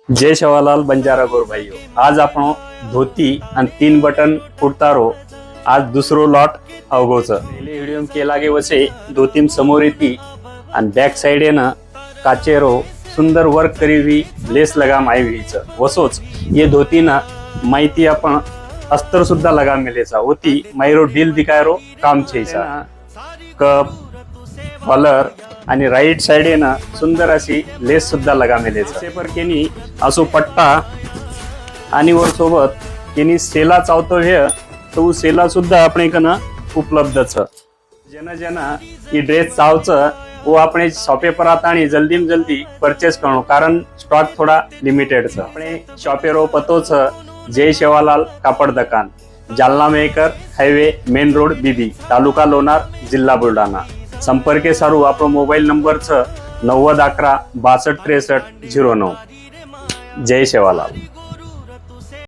जय शेवालाल बंजारा गोर भाईओ। आज आपण धोती आणि 3 बटन कुर्तारो आज दुसरो लॉट अवगोच पहिले व्हिडिओ केला गे वसे धोतीम समोर येती आणि बॅक साइड ना काचेरो सुंदर वर्क करी हुई लेस लगाम आई हुई वसोच ये धोती ना माहिती आपण अस्तर सुद्धा लगाम मिलेचा होती मायरो डील दिकायरो काम छेचा कप कॉलर आणि राईट साइड ना सुंदर अशी लेस सुद्धा लगा मिलेचा पेपर केनी असो पट्टा आणि वर सोबत केनी सेला चावतो हे तो सेला सुद्धा आपण कन उपलब्ध छ जना जना ही ड्रेस चावच वो अपने शॉपे पर आता आणि जल्दी में जल्दी परचेस करो कारण स्टॉक थोड़ा लिमिटेड छ अपने शॉपे रो पतो छ जय शेवालाल कापड़ दुकान Jalna Mehkar highway main road Bibi taluka Lonar जिल्हा बुलढाणा संपर्के सारू आपलो मोबाईल नंबर 90 11 62 63 09। जय शेवालाल।